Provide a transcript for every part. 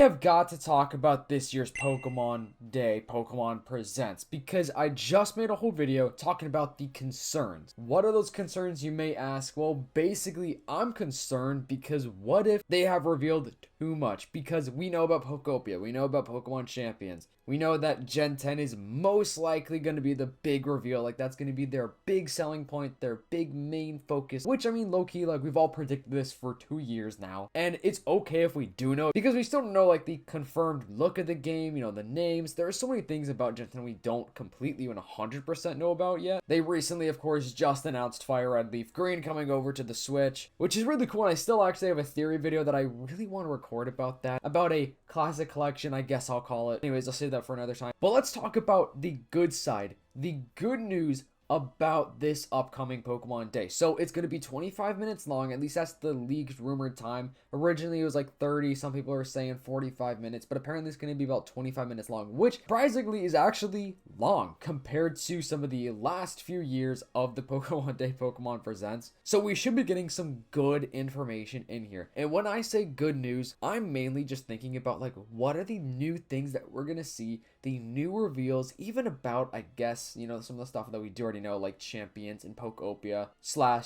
have got to talk about this year's Pokemon Day, Pokemon Presents, because I just made a whole video talking about the concerns. What are those concerns, you may ask? Well, basically, I'm concerned because what if they have revealed too much? Because we know about Pokopia, we know about Pokemon Champions, we know that Gen 10 is most likely going to be the big reveal, like that's going to be their big selling point, their big main focus, which I mean, low-key, like we've all predicted this for 2 years now, and it's okay if we do know, because we still don't know like the confirmed look of the game, you know, the names. There are so many things about Gen 10 we don't completely 100% know about yet. They recently, of course, just announced Fire Red Leaf Green coming over to the Switch, which is really cool, and I still actually have a theory video that I really want to record about that, about a classic collection, I guess I'll call it. Anyways, I'll save that for another time. But let's talk about the good side, the good news about this upcoming Pokemon Day. So it's going to be 25 minutes long, at least that's the leaked rumored time. Originally it was like 30, some people are saying 45 minutes, but apparently it's going to be about 25 minutes long, which surprisingly is actually long compared to some of the last few years of the Pokemon Day Pokemon Presents. So we should be getting some good information in here. And when I say good news, I'm mainly just thinking about like what are the new things that we're going to see, the new reveals, even about, I guess, you know, some of the stuff that we do already know, like Champions and Pokopia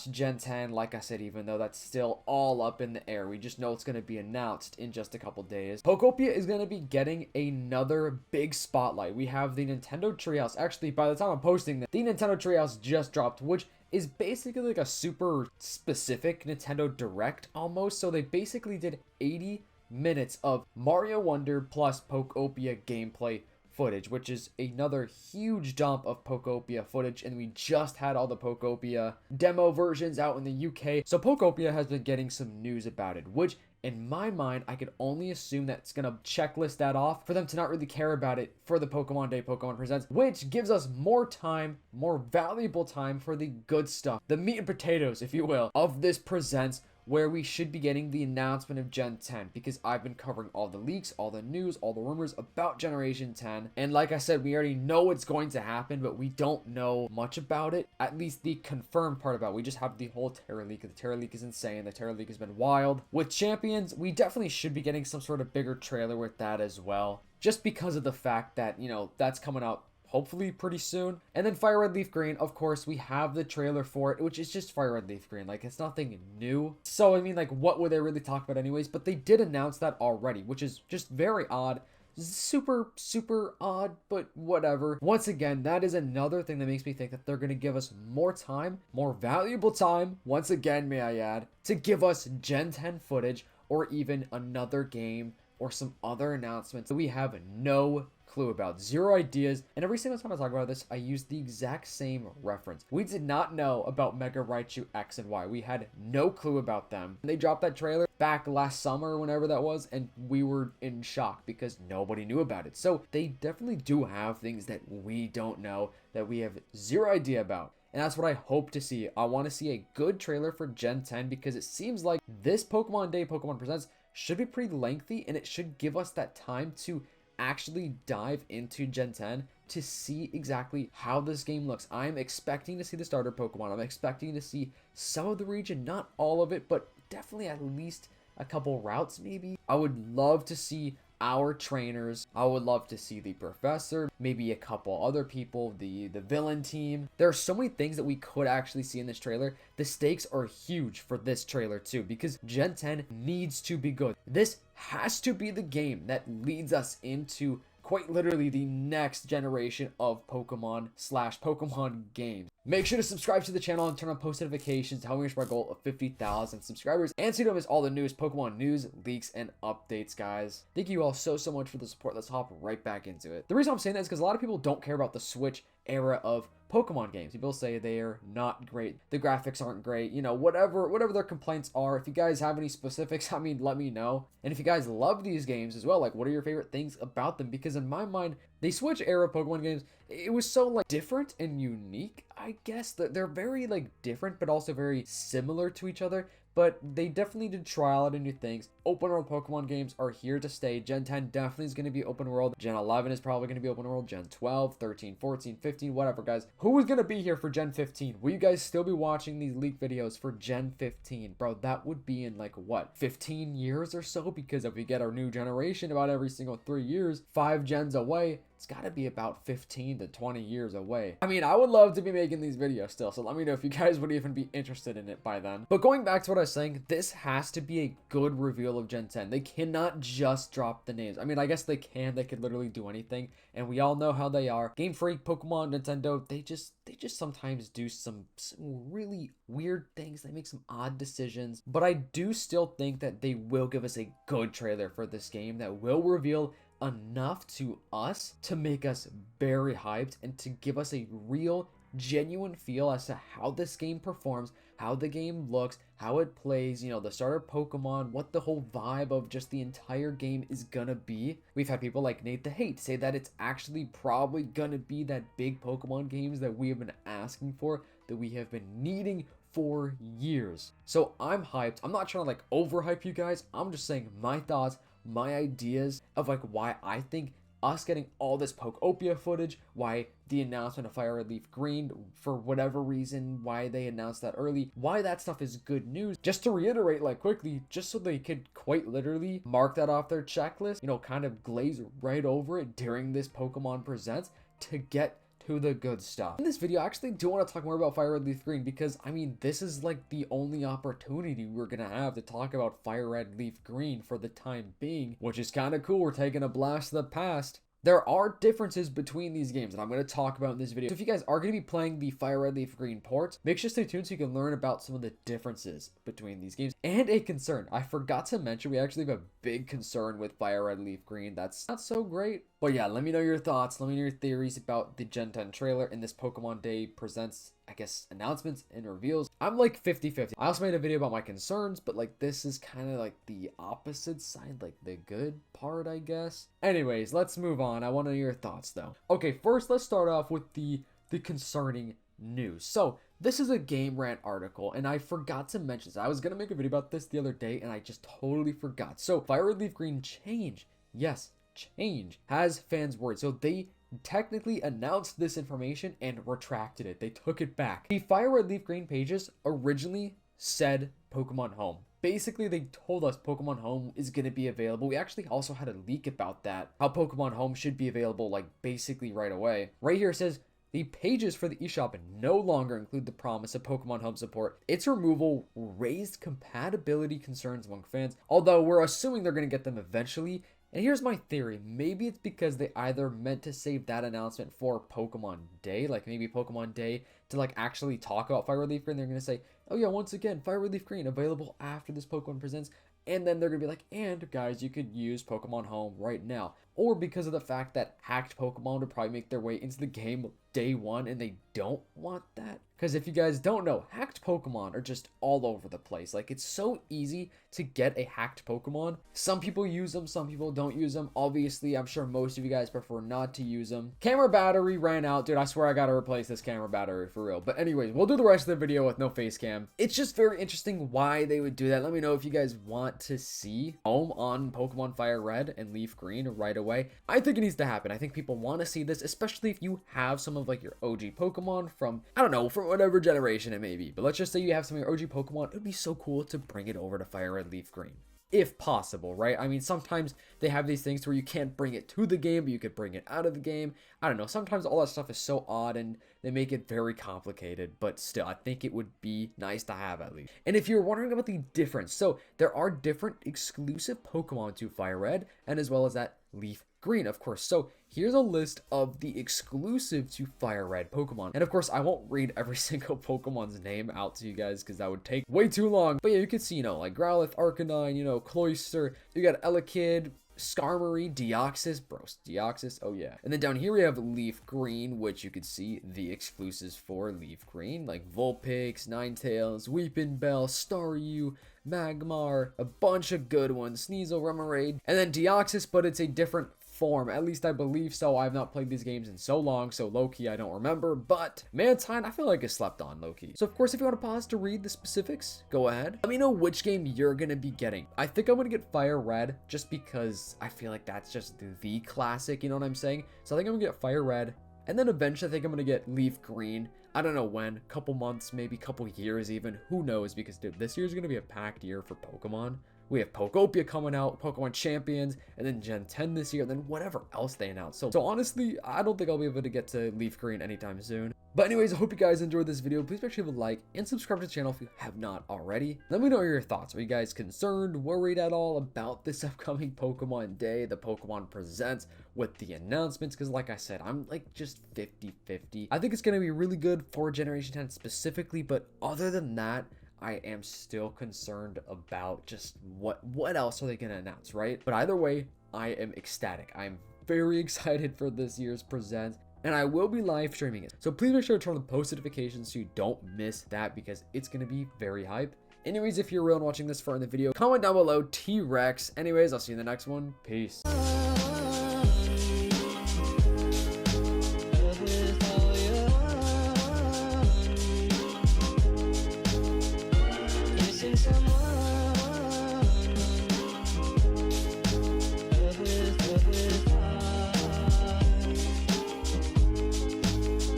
/ Gen 10. Like I said, even though that's still all up in the air, we just know it's going to be announced in just a couple days. Pokopia is going to be getting another big spotlight. We have the Nintendo Treehouse. Actually, by the time I'm posting this, the Nintendo Treehouse just dropped, which is basically like a super specific Nintendo Direct almost. So they basically did 80 minutes of Mario Wonder plus Pokopia gameplay footage, which is another huge dump of Pokopia footage, and we just had all the Pokopia demo versions out in the UK, so Pokopia has been getting some news about it, which in my mind, I could only assume that it's gonna checklist that off for them to not really care about it for the Pokemon Day Pokemon Presents, which gives us more time, more valuable time for the good stuff, the meat and potatoes, if you will, of this Presents, where we should be getting the announcement of Gen 10, because I've been covering all the leaks, all the news, all the rumors about Generation 10, and like I said, we already know what's going to happen, but we don't know much about it, at least the confirmed part about it. We just have the whole Terra leak. The Terra leak is insane. The Terra leak has been wild. With Champions, we definitely should be getting some sort of bigger trailer with that as well, just because of the fact that, you know, that's coming out hopefully pretty soon. And then Fire Red Leaf Green, of course, we have the trailer for it, which is just Fire Red Leaf Green. Like, it's nothing new. So, I mean, like, what would they really talk about anyways? But they did announce that already, which is just very odd. Super, super odd, but whatever. Once again, that is another thing that makes me think that they're going to give us more time, more valuable time, once again, may I add, to give us Gen 10 footage or even another game or some other announcements that we have no clue about. Zero ideas, and every single time I talk about this, I use the exact same reference. We did not know about Mega Raichu X and Y. We had no clue about them. They dropped that trailer back last summer, whenever that was, and we were in shock because nobody knew about it. So they definitely do have things that we don't know, that we have zero idea about. And that's what I hope to see. I want to see a good trailer for Gen 10 because it seems like this Pokemon Day Pokemon Presents should be pretty lengthy, and it should give us that time to actually dive into Gen 10 to see exactly how this game looks. I'm expecting to see the starter Pokemon. I'm expecting to see some of the region, not all of it, but definitely at least a couple routes maybe. I would love to see our trainers. I would love to see the professor, maybe a couple other people, the villain team. There are so many things that we could actually see in this trailer. The stakes are huge for this trailer too, because Gen 10 needs to be good. This has to be the game that leads us into quite literally the next generation of Pokemon / Pokemon games. Make sure to subscribe to the channel and turn on post notifications to help me reach my goal of 50,000 subscribers, and so you don't miss all the newest Pokemon news, leaks, and updates, guys. Thank you all so much for the support. Let's hop right back into it. The reason I'm saying that is because a lot of people don't care about the Switch era of Pokemon games. People say they are not great, the graphics aren't great, you know, whatever their complaints are. If you guys have any specifics, I mean, let me know. And if you guys love these games as well, like, what are your favorite things about them? Because in my mind, the Switch era Pokemon games, it was so like different and unique, I guess. That they're very like different but also very similar to each other, but they definitely did try out new things. Open world Pokemon games are here to stay. Gen 10 definitely is going to be open world. Gen 11 is probably going to be open world. Gen 12, 13, 14, 15, whatever, guys. Who is going to be here for Gen 15? Will you guys still be watching these leak videos for Gen 15? Bro, that would be in like, what, 15 years or so? Because if we get our new generation about every single 3 years, 5 gens away, it's got to be about 15 to 20 years away. I mean, I would love to be making these videos still, so let me know if you guys would even be interested in it by then. But going back to what I was saying, this has to be a good reveal of Gen 10. They cannot just drop the names. I mean, I guess they can. They could literally do anything, and we all know how they are. Game Freak, Pokemon, Nintendo, they just sometimes do some really weird things. They make some odd decisions, but I do still think that they will give us a good trailer for this game that will reveal enough to us to make us very hyped and to give us a real genuine feel as to how this game performs, how the game looks, how it plays, you know, the starter Pokemon, what the whole vibe of just the entire game is gonna be. We've had people like Nate the Hate say that it's actually probably gonna be that big Pokemon games that we have been asking for, that we have been needing for years. So I'm hyped. I'm not trying to like overhype you guys. I'm just saying my thoughts, my ideas of like why I think us getting all this Pokeopia footage, why the announcement of Fire Red Leaf Green, for whatever reason, why they announced that early, why that stuff is good news. Just to reiterate like quickly, just so they could quite literally mark that off their checklist, you know, kind of glaze right over it during this Pokemon Presents to get to the good stuff. In this video, I actually do want to talk more about Fire Red Leaf Green because, I mean, this is like the only opportunity we're gonna have to talk about Fire Red Leaf Green for the time being, which is kind of cool. We're taking a blast to the past. There are differences between these games that I'm going to talk about in this video. So if you guys are going to be playing the Fire Red Leaf Green ports, make sure to stay tuned so you can learn about some of the differences between these games. And a concern, I forgot to mention, we actually have a big concern with Fire Red Leaf Green that's not so great. But yeah, let me know your thoughts, let me know your theories about the Gen 10 trailer and this Pokemon Day Presents, I guess, announcements and reveals. I'm like 50-50. I also made a video about my concerns, but like this is kind of like the opposite side, like the good part, I guess. Anyways, let's move on. I want to know your thoughts though. Okay, first let's start off with the concerning news. So this is a Game Rant article, and I forgot to mention this. I was gonna make a video about this the other day, and I just totally forgot. So Fire Red Leaf Green change, yes, change, has fans worried. So they technically announced this information and retracted it. They took it back. The Fire Red Leaf Green pages originally said Pokemon Home. Basically, they told us Pokemon Home is going to be available. We actually also had a leak about that, how Pokemon Home should be available like basically right away. Right here it says, the pages for the eShop no longer include the promise of Pokemon Home support. Its removal raised compatibility concerns among fans, although we're assuming they're going to get them eventually. And here's my theory. Maybe it's because they either meant to save that announcement for Pokemon Day, like maybe Pokemon Day, to like actually talk about Fire Red Leaf Green. They're going to say, oh yeah, once again, Fire Red Leaf Green available after this Pokemon Presents. And then they're going to be like, and guys, you could use Pokemon Home right now. Or because of the fact that hacked Pokemon would probably make their way into the game day one, and they don't want that. Because if you guys don't know, hacked Pokemon are just all over the place. Like, it's so easy to get a hacked Pokemon. Some people use them, some people don't use them. Obviously, I'm sure most of you guys prefer not to use them. Camera battery ran out. Dude, I swear I gotta replace this camera battery for real. But anyways, we'll do the rest of the video with no face cam. It's just very interesting why they would do that. Let me know if you guys want to see Home on Pokemon Fire Red and Leaf Green right away. I think it needs to happen. I think people want to see this, especially if you have some of like your OG Pokemon from, I don't know, from whatever generation it may be. But let's just say you have some of your OG Pokemon. It would be so cool to bring it over to Fire Red Leaf Green, if possible, right? I mean, sometimes they have these things where you can't bring it to the game, but you could bring it out of the game. I don't know. Sometimes all that stuff is so odd and they make it very complicated, but still, I think it would be nice to have at least. And if you're wondering about the difference, so there are different exclusive Pokemon to Fire Red and as well as that Leaf Green, of course. So here's a list of the exclusive to Fire Red Pokemon. And of course, I won't read every single Pokemon's name out to you guys because that would take way too long. But yeah, you can see, you know, like Growlithe, Arcanine, you know, Cloyster, you got Elekid, Skarmory, Deoxys, bros, Deoxys, oh yeah. And then down here we have Leaf Green, which you could see the exclusives for Leaf Green, like Vulpix, Ninetales, Weepinbell, Staryu, Magmar, a bunch of good ones, Sneasel, Remoraid, and then Deoxys, but it's a different form. At least I believe so. I have not played these games in so long, so low-key I don't remember. But Mantine, I feel like it's slept on low-key. So of course, if you want to pause to read the specifics, go ahead. Let me know which game you're gonna be getting. I think I'm gonna get Fire Red just because I feel like that's just the classic, you know what I'm saying? So I think I'm gonna get Fire Red, and then eventually I think I'm gonna get Leaf Green. I don't know when, couple months, maybe couple years even, who knows, because dude, this year's gonna be a packed year for Pokemon. We have Pokopia coming out, Pokemon Champions, and then Gen 10 this year, and then whatever else they announce. So honestly, I don't think I'll be able to get to Leaf Green anytime soon. But anyways, I hope you guys enjoyed this video. Please make sure you leave a like and subscribe to the channel if you have not already. Let me know your thoughts. Are you guys concerned, worried at all about this upcoming Pokemon Day, the Pokemon Presents with the announcements? Because like I said, I'm like just 50-50. I think it's going to be really good for Generation 10 specifically, but other than that, I am still concerned about just what else are they going to announce, right? But either way, I am ecstatic. I'm very excited for this year's Presents, and I will be live streaming it. So please make sure to turn on the post notifications so you don't miss that, because it's going to be very hype. Anyways, if you're real and watching this far in the video, comment down below T-Rex. Anyways, I'll see you in the next one. Peace.